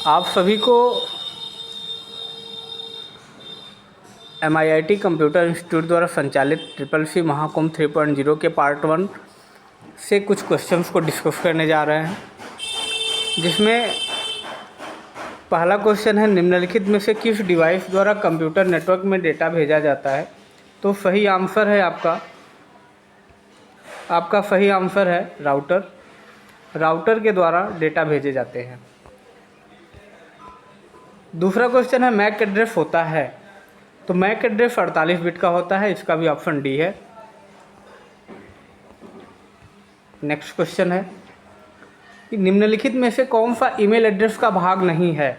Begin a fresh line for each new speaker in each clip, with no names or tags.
आप सभी को MIIT कंप्यूटर इंस्टीट्यूट द्वारा संचालित CCC महाकुंभ 3.0 के पार्ट 1 से कुछ क्वेश्चंस को डिस्कस करने जा रहे हैं, जिसमें पहला क्वेश्चन है, निम्नलिखित में से किस डिवाइस द्वारा कंप्यूटर नेटवर्क में डेटा भेजा जाता है। तो सही आंसर है आपका सही आंसर है राउटर के द्वारा डेटा भेजे जाते हैं। दूसरा क्वेश्चन है, मैक एड्रेस होता है। तो मैक एड्रेस 48 बिट का होता है, इसका भी ऑप्शन डी है। नेक्स्ट क्वेश्चन है कि निम्नलिखित में से कौन सा ईमेल एड्रेस का भाग नहीं है।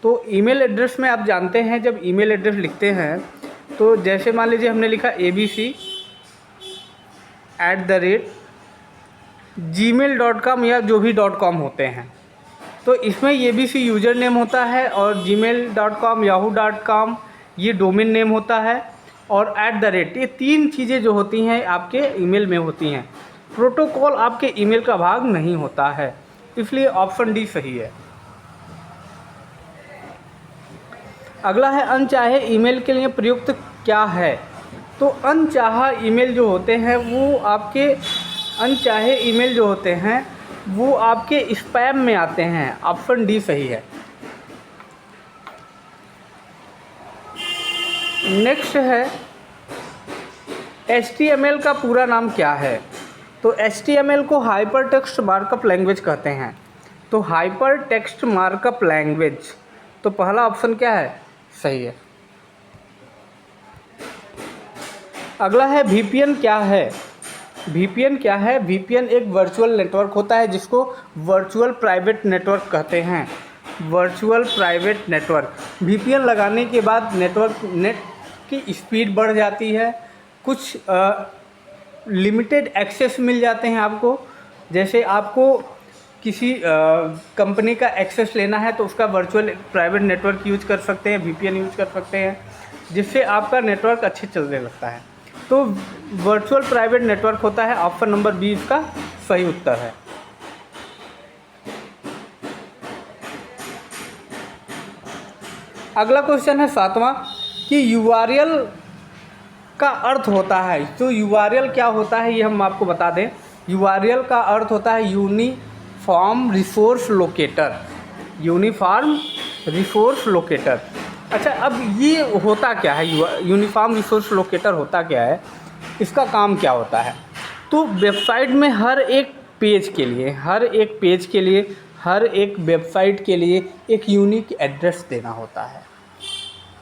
तो ईमेल एड्रेस में आप जानते हैं, जब ईमेल एड्रेस लिखते हैं तो जैसे मान लीजिए हमने लिखा abc@gmail.com या जो भी .com होते हैं, तो इसमें abc यूज़र नेम होता है और gmail.com yahoo.com ये डोमेन नेम होता है, और @ ये 3 चीज़ें जो होती हैं आपके ईमेल में होती हैं। प्रोटोकॉल आपके ईमेल का भाग नहीं होता है, इसलिए ऑप्शन डी सही है। अगला है, अनचाहे ईमेल के लिए प्रयुक्त क्या है। तो अनचाहा ईमेल जो होते हैं वो आपके स्पैम में आते हैं, ऑप्शन डी सही है। नेक्स्ट है, HTML का पूरा नाम क्या है। तो HTML को हाइपर टेक्स्ट मार्कअप लैंग्वेज कहते हैं। तो हाइपर टेक्स्ट मार्कअप लैंग्वेज, तो पहला ऑप्शन क्या है, सही है। अगला है, VPN क्या है। VPN क्या है? VPN एक वर्चुअल नेटवर्क होता है जिसको वर्चुअल प्राइवेट नेटवर्क कहते हैं। वर्चुअल प्राइवेट नेटवर्क, VPN लगाने के बाद नेट की स्पीड बढ़ जाती है, कुछ लिमिटेड एक्सेस मिल जाते हैं आपको। जैसे आपको किसी कंपनी का एक्सेस लेना है तो उसका वर्चुअल प्राइवेट नेटवर्क यूज कर सकते हैं, VPN यूज कर सकते हैं, जिससे आपका नेटवर्क अच्छे चलने लगता है। तो वर्चुअल प्राइवेट नेटवर्क होता है, ऑप्शन नंबर बी इसका सही उत्तर है। अगला क्वेश्चन है 7वां कि URL का अर्थ होता है। तो URL क्या होता है ये हम आपको बता दें। URL का अर्थ होता है uniform resource locator. Uniform resource locator. अच्छा, अब ये होता क्या है, यूनिफॉर्म रिसोर्स लोकेटर होता क्या है, इसका काम क्या होता है। तो वेबसाइट में हर एक वेबसाइट के लिए एक यूनिक एड्रेस देना होता है,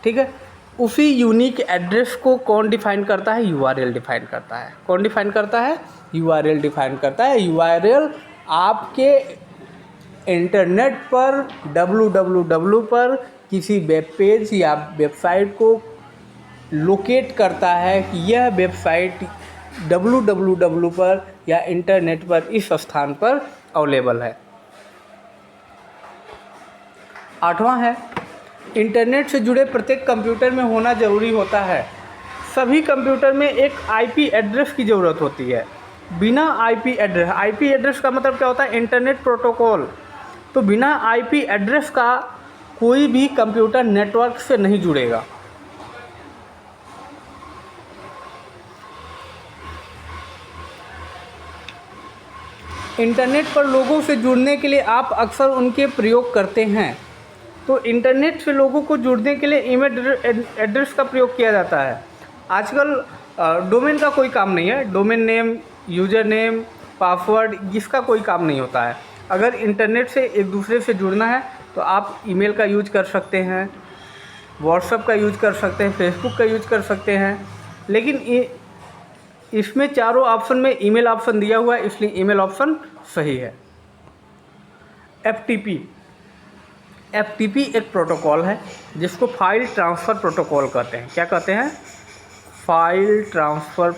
ठीक है। उसी यूनिक एड्रेस को कौन डिफाइन करता है, URL डिफाइन करता है। कौन डिफाइन करता है, URL डिफाइन करता है। URL आपके इंटरनेट पर www पर किसी वेब पेज या वेबसाइट को लोकेट करता है कि यह वेबसाइट www पर या इंटरनेट पर इस स्थान पर अवेलेबल है। 8वां है, इंटरनेट से जुड़े प्रत्येक कंप्यूटर में होना ज़रूरी होता है। सभी कंप्यूटर में एक IP एड्रेस की ज़रूरत होती है। बिना IP एड्रेस का मतलब क्या होता है, इंटरनेट प्रोटोकॉल। तो बिना IP एड्रेस का कोई भी कंप्यूटर नेटवर्क से नहीं जुड़ेगा। इंटरनेट पर लोगों से जुड़ने के लिए आप अक्सर उनके प्रयोग करते हैं। तो इंटरनेट से लोगों को जुड़ने के लिए ईमेल एड्रेस का प्रयोग किया जाता है। आजकल डोमेन का कोई काम नहीं है। Domain name, user name, password, इसका कोई काम नहीं होता है। अगर इंटरनेट से एक दूसरे से जुड़ना है तो आप ईमेल का यूज कर सकते हैं, व्हाट्सएप का यूज कर सकते हैं, फेसबुक का यूज कर सकते हैं। लेकिन इसमें चारों ऑप्शन में ईमेल ऑप्शन दिया हुआ है, इसलिए ईमेल ऑप्शन सही है। FTP एक प्रोटोकॉल है जिसको फाइल ट्रांसफ़र प्रोटोकॉल कहते हैं। क्या कहते हैं, फाइल ट्रांसफ़र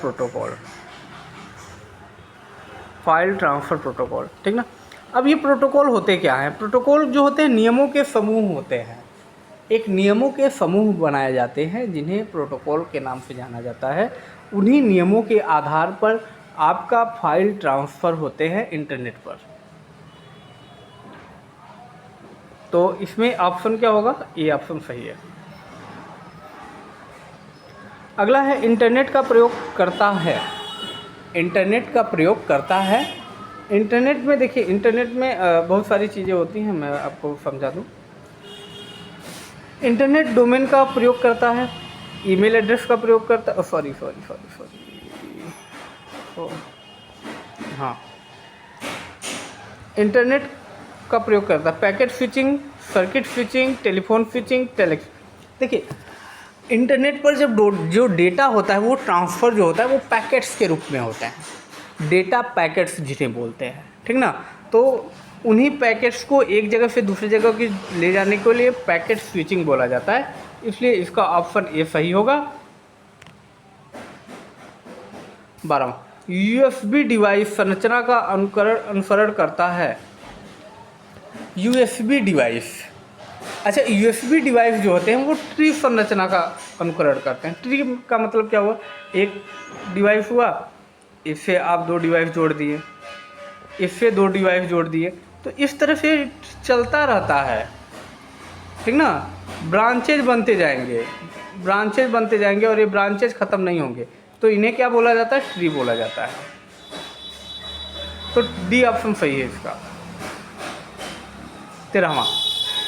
प्रोटोकॉल, ठीक ना। अब ये प्रोटोकॉल होते क्या हैं, प्रोटोकॉल जो होते हैं नियमों के समूह होते हैं। एक नियमों के समूह बनाए जाते हैं जिन्हें प्रोटोकॉल के नाम से जाना जाता है। उन्हीं नियमों के आधार पर आपका फाइल ट्रांसफ़र होते हैं इंटरनेट पर। तो इसमें ऑप्शन क्या होगा, ए ऑप्शन सही है। अगला है इंटरनेट का प्रयोग करता है। इंटरनेट का प्रयोग करता है। इंटरनेट में देखिए, इंटरनेट में बहुत सारी चीज़ें होती हैं, मैं आपको समझा दूँ। इंटरनेट डोमेन का प्रयोग करता है, ईमेल एड्रेस का प्रयोग करता है, सॉरी हाँ, इंटरनेट का प्रयोग करता है, packet switching, circuit switching, telephone switching, telex. देखिए, इंटरनेट पर जब जो डेटा होता है वो ट्रांसफ़र जो होता है वो पैकेट्स के रूप में होता है, डेटा पैकेट्स जिन्हें बोलते हैं, ठीक ना। तो उन्हीं पैकेट्स को एक जगह से दूसरी जगह की ले जाने के लिए पैकेट स्विचिंग बोला जाता है, इसलिए इसका ऑप्शन ए सही होगा। 12वां, यूएसबी डिवाइस संरचना का अनुसरण करता है। यूएसबी डिवाइस, अच्छा, यूएसबी डिवाइस जो होते हैं वो ट्री संरचना का अनुकरण करते हैं। ट्री का मतलब क्या हुआ, एक डिवाइस हुआ, इससे आप 2 डिवाइस जोड़ दिए, इससे 2 डिवाइस जोड़ दिए, तो इस तरह से चलता रहता है, ठीक ना। ब्रांचेज बनते जाएंगे और ये ब्रांचेज ख़त्म नहीं होंगे, तो इन्हें क्या बोला जाता है, ट्री बोला जाता है। तो डी ऑप्शन सही है इसका। 13वां,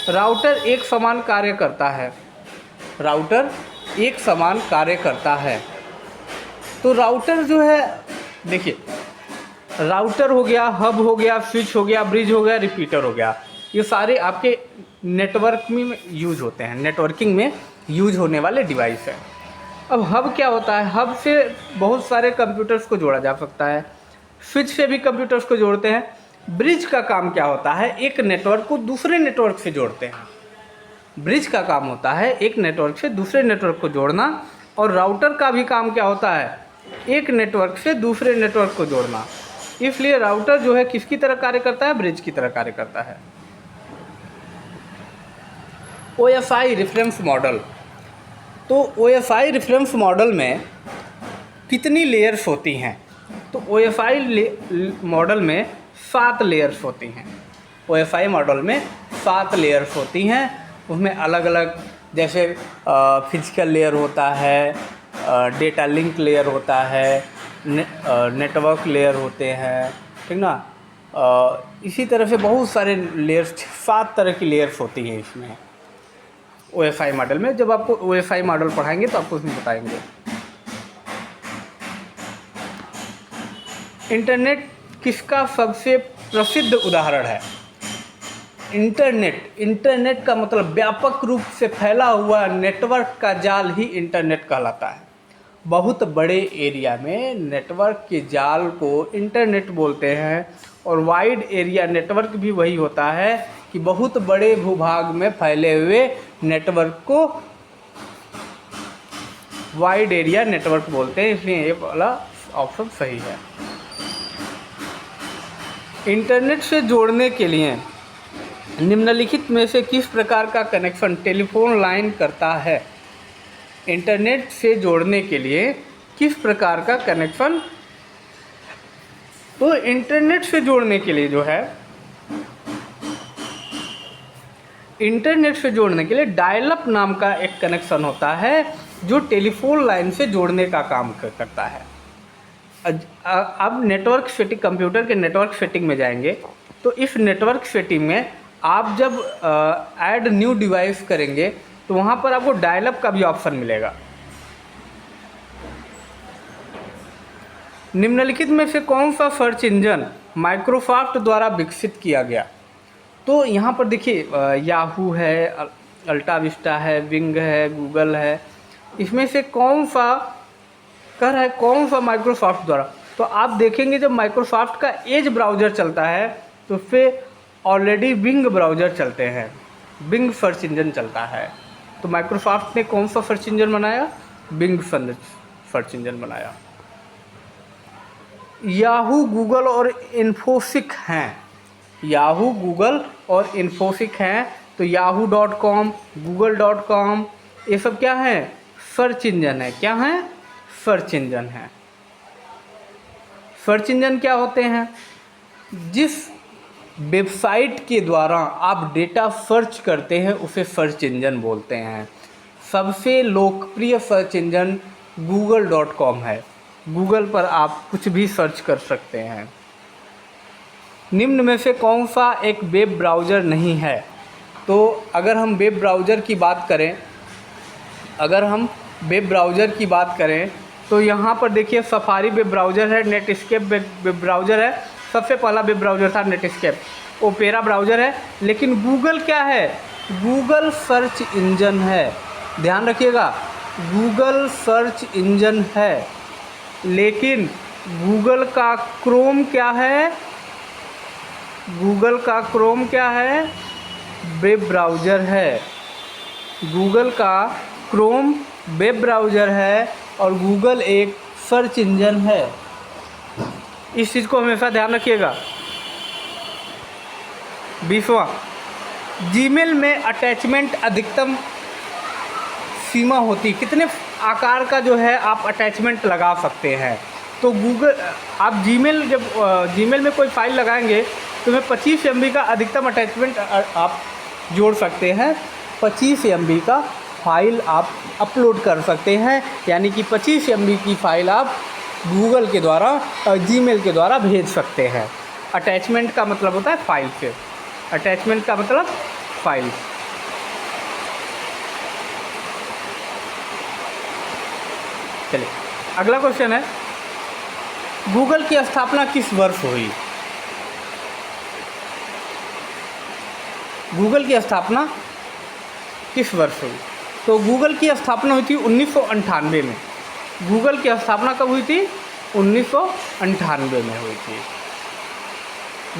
राउटर एक समान कार्य करता है। राउटर एक समान कार्य करता है। तो राउटर जो है, देखिए, राउटर हो गया, हब हो गया, स्विच हो गया, ब्रिज हो गया, रिपीटर हो गया, ये सारे आपके नेटवर्क में यूज होते हैं, नेटवर्किंग में यूज होने वाले डिवाइस हैं। अब हब क्या होता है, हब से बहुत सारे कंप्यूटर्स को जोड़ा जा सकता है, स्विच से भी कंप्यूटर्स को जोड़ते हैं। ब्रिज का काम क्या होता है, एक नेटवर्क को दूसरे नेटवर्क से जोड़ते हैं। ब्रिज का काम होता है एक नेटवर्क से दूसरे नेटवर्क को जोड़ना, और राउटर का भी काम क्या होता है, एक नेटवर्क से दूसरे नेटवर्क को जोड़ना। इसलिए राउटर जो है किसकी तरह कार्य करता है, ब्रिज की तरह कार्य करता है। OSI रेफरेंस मॉडल, तो OSI रेफरेंस मॉडल में कितनी लेयर्स होती हैं, तो OSI मॉडल में 7 लेयर्स होती हैं। OSI मॉडल में 7 लेयर्स होती हैं, उसमें अलग अलग, जैसे फिजिकल लेयर होता है, डेटा लिंक लेयर होता है, नेटवर्क लेयर होते हैं, ठीक ना। इसी तरह से बहुत सारे लेयर्स, 7 तरह की लेयर्स होती हैं इसमें OSI मॉडल में। जब आपको OSI मॉडल पढ़ाएंगे तो आपको उसमें बताएंगे। इंटरनेट किसका सबसे प्रसिद्ध उदाहरण है। इंटरनेट का मतलब व्यापक रूप से फैला हुआ नेटवर्क का जाल ही इंटरनेट कहलाता है। बहुत बड़े एरिया में नेटवर्क के जाल को इंटरनेट बोलते हैं, और वाइड एरिया नेटवर्क भी वही होता है कि बहुत बड़े भूभाग में फैले हुए नेटवर्क को वाइड एरिया नेटवर्क बोलते हैं, इसलिए ये वाला ऑप्शन सही है। इंटरनेट से जोड़ने के लिए निम्नलिखित में से किस प्रकार का कनेक्शन टेलीफोन लाइन करता है। इंटरनेट से जोड़ने के लिए किस प्रकार का कनेक्शन, तो इंटरनेट से जोड़ने के लिए जो है, इंटरनेट से जोड़ने के लिए डायल अप नाम का एक कनेक्शन होता है जो टेलीफोन लाइन से जोड़ने का काम करता है। अब नेटवर्क सेटिंग, कंप्यूटर के नेटवर्क सेटिंग में जाएंगे, तो इस नेटवर्क सेटिंग में आप जब ऐड न्यू डिवाइस करेंगे तो वहाँ पर आपको डायल अप का भी ऑप्शन मिलेगा। निम्नलिखित में से कौन सा सर्च इंजन माइक्रोसॉफ्ट द्वारा विकसित किया गया। तो यहाँ पर देखिए, याहू है, अल्टा विस्टा है, बिंग है, गूगल है, इसमें से कौन सा माइक्रोसॉफ्ट द्वारा। तो आप देखेंगे जब माइक्रोसॉफ्ट का एज ब्राउज़र चलता है तो उस पर ऑलरेडी बिंग ब्राउज़र चलते हैं, बिंग सर्च इंजन चलता है। तो माइक्रोसॉफ्ट ने कौन सा सर्च इंजन बनाया, बिंग सर्च इंजन बनाया। याहू, गूगल और इन्फोसिक हैं, याहू, गूगल और इन्फोसिक हैं। तो yahoo.com, google.com, ये सब क्या है, सर्च इंजन है। क्या है, सर्च इंजन है। सर्च इंजन क्या होते हैं, जिस वेबसाइट के द्वारा आप डेटा सर्च करते हैं उसे सर्च इंजन बोलते हैं। सबसे लोकप्रिय सर्च इंजन google.com है। गूगल पर आप कुछ भी सर्च कर सकते हैं। निम्न में से कौन सा एक वेब ब्राउज़र नहीं है? तो अगर हम वेब ब्राउज़र की बात करें तो यहाँ पर देखिए सफारी वेब ब्राउज़र है, नेटस्केप वेब ब्राउज़र है, सबसे पहला वेब ब्राउज़र था नेटस्केप, ओपेरा ब्राउज़र है। लेकिन गूगल क्या है? गूगल सर्च इंजन है। ध्यान रखिएगा, गूगल सर्च इंजन है। लेकिन गूगल का क्रोम क्या है? गूगल का क्रोम क्या है? वेब ब्राउज़र है। गूगल का क्रोम वेब ब्राउज़र है और गूगल एक सर्च इंजन है। इस चीज़ को हमेशा ध्यान रखिएगा। 20वां, जीमेल में अटैचमेंट अधिकतम सीमा होती, कितने आकार का जो है आप अटैचमेंट लगा सकते हैं? तो आप जीमेल में कोई फाइल लगाएंगे तो में 25 MB का अधिकतम अटैचमेंट आप जोड़ सकते हैं। 25 MB का फाइल आप अपलोड कर सकते हैं, यानी कि 25 MB की फ़ाइल आप गूगल के द्वारा जीमेल के द्वारा भेज सकते हैं। अटैचमेंट का मतलब होता है फाइल से, अटैचमेंट का मतलब फाइल। चलिए अगला क्वेश्चन है, गूगल की स्थापना किस वर्ष हुई? गूगल की स्थापना किस वर्ष हुई? तो गूगल की स्थापना हुई थी 1998 में। गूगल की स्थापना कब हुई थी? 1998 में हुई थी।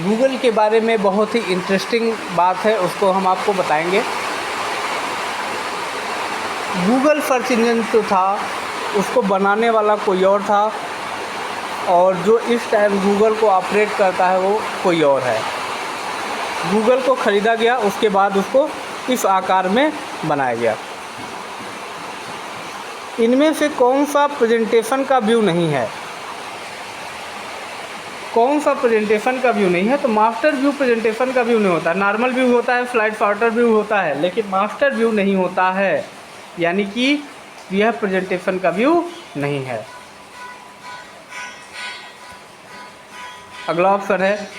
गूगल के बारे में बहुत ही इंटरेस्टिंग बात है, उसको हम आपको बताएंगे। गूगल सर्च इंजन जो था उसको बनाने वाला कोई और था, और जो इस टाइम गूगल को ऑपरेट करता है वो कोई और है। गूगल को ख़रीदा गया, उसके बाद उसको इस आकार में बनाया गया। इनमें से कौन सा प्रेजेंटेशन का व्यू नहीं है? कौन सा प्रेजेंटेशन का व्यू नहीं है? तो मास्टर व्यू प्रेजेंटेशन का व्यू नहीं होता। नॉर्मल व्यू होता है, स्लाइड सॉर्टर व्यू होता है, लेकिन मास्टर व्यू नहीं होता है, यानी कि यह प्रेजेंटेशन का व्यू नहीं है। अगला ऑप्शन है,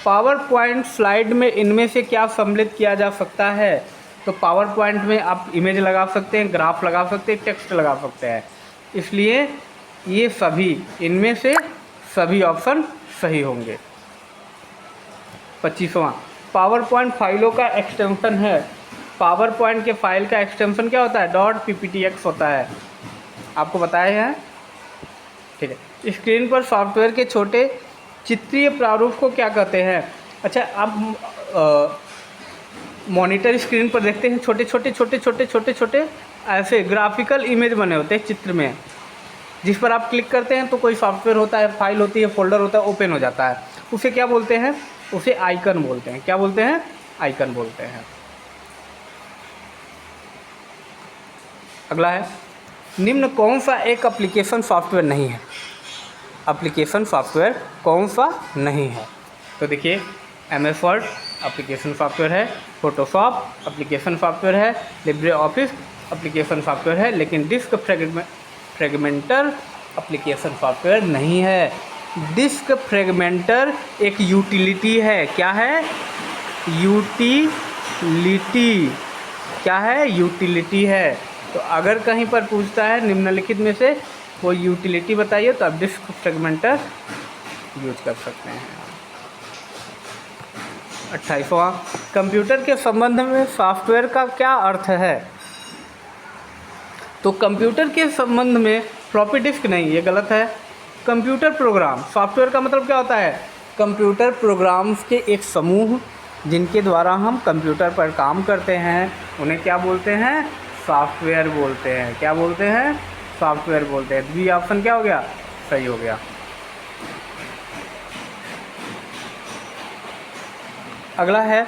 पावर पॉइंट स्लाइड में इनमें से क्या सम्मिलित किया जा सकता है? तो पावर पॉइंट में आप इमेज लगा सकते हैं, ग्राफ लगा सकते हैं, टेक्स्ट लगा सकते हैं, इसलिए ये सभी, इनमें से सभी ऑप्शन सही होंगे। 25वां, पावर पॉइंट फाइलों का एक्सटेंशन है। पावर पॉइंट के फाइल का एक्सटेंशन क्या होता है? .pptx होता है, आपको बताया है, ठीक है। स्क्रीन पर सॉफ्टवेयर के छोटे चित्रीय प्रारूप को क्या कहते हैं? अच्छा, आप मॉनिटर स्क्रीन पर देखते हैं छोटे छोटे ऐसे ग्राफिकल इमेज बने होते हैं चित्र में, जिस पर आप क्लिक करते हैं तो कोई सॉफ्टवेयर होता है, फाइल होती है, फोल्डर होता है, ओपन हो जाता है। उसे क्या बोलते हैं? उसे आइकन बोलते हैं। क्या बोलते हैं? आइकन बोलते हैं। अगला है, निम्न कौन सा एक एप्लीकेशन सॉफ्टवेयर नहीं है? एप्लीकेशन सॉफ्टवेयर कौन सा नहीं है? तो देखिए, MS वर्ड एप्लीकेशन सॉफ्टवेयर है, फोटोशॉप एप्लीकेशन सॉफ्टवेयर है, लिब्रे ऑफिस एप्लीकेशन सॉफ्टवेयर है, लेकिन डिस्क फ्रेगमेंटर एप्लीकेशन सॉफ्टवेयर नहीं है। डिस्क फ्रेगमेंटर एक यूटिलिटी है। क्या है? यूटिलिटी। क्या है? यूटिलिटी है। तो अगर कहीं पर पूछता है निम्नलिखित में से कोई यूटिलिटी बताइए, तो आप डिस्क फ्रेगमेंटर यूज कर सकते हैं। 28वां, कंप्यूटर के संबंध में सॉफ्टवेयर का क्या अर्थ है? तो कंप्यूटर के संबंध में फ्लॉपी डिस्क नहीं, ये गलत है। कंप्यूटर प्रोग्राम, सॉफ्टवेयर का मतलब क्या होता है? कंप्यूटर प्रोग्राम्स के एक समूह जिनके द्वारा हम कंप्यूटर पर काम करते हैं, उन्हें क्या बोलते हैं? सॉफ्टवेयर बोलते हैं। क्या बोलते हैं? सॉफ्टवेयर बोलते हैं। बी ऑप्शन क्या हो गया? सही हो गया। अगला है,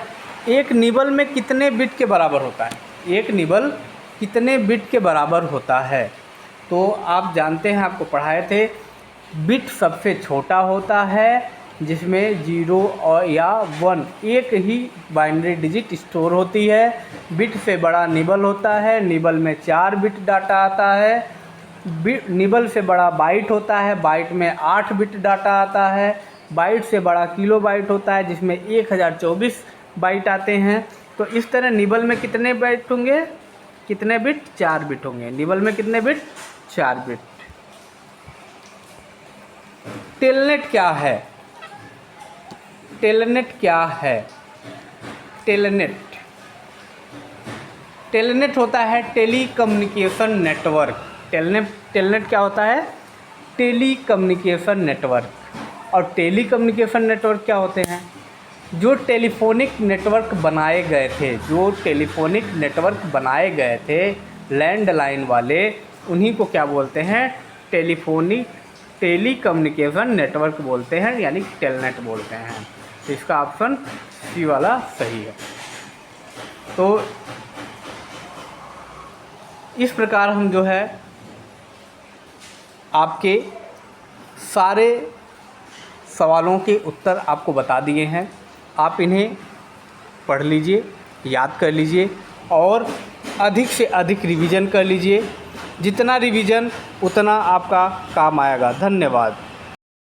एक निबल में कितने बिट के बराबर होता है? एक निबल कितने बिट के बराबर होता है? तो आप जानते हैं, आपको पढ़ाए थे, बिट सबसे छोटा होता है, जिसमें 0 और या 1 एक ही बाइनरी डिजिट स्टोर होती है। बिट से बड़ा निबल होता है, निबल में 4 बिट डाटा आता है। निबल से बड़ा बाइट होता है, बाइट में 8 बिट डाटा आता है। बाइट से बड़ा किलो बाइट होता है, जिसमें 1024 बाइट आते हैं। तो इस तरह निबल में कितने बाइट होंगे, कितने बिट, 4 बिट होंगे। निबल में कितने बिट, 4 बिट। टेलनेट क्या है, टेलनेट क्या है, टेलनेट, टेलनेट होता है टेली कम्युनिकेशन नेटवर्क। टेलनेट क्या होता है, टेली कम्युनिकेशन नेटवर्क। और टेली कम्युनिकेशन नेटवर्क क्या होते हैं, जो टेलीफोनिक नेटवर्क बनाए गए थे, जो टेलीफोनिक नेटवर्क बनाए गए थे लैंडलाइन वाले, उन्हीं को क्या बोलते हैं, टेली कम्युनिकेशन नेटवर्क बोलते हैं, यानी टेलनेट बोलते हैं। तो इसका ऑप्शन सी वाला सही है। तो इस प्रकार हम जो है आपके सारे सवालों के उत्तर आपको बता दिए हैं। आप इन्हें पढ़ लीजिए, याद कर लीजिए और अधिक से अधिक रिवीजन कर लीजिए। जितना रिवीजन उतना आपका काम आएगा। धन्यवाद।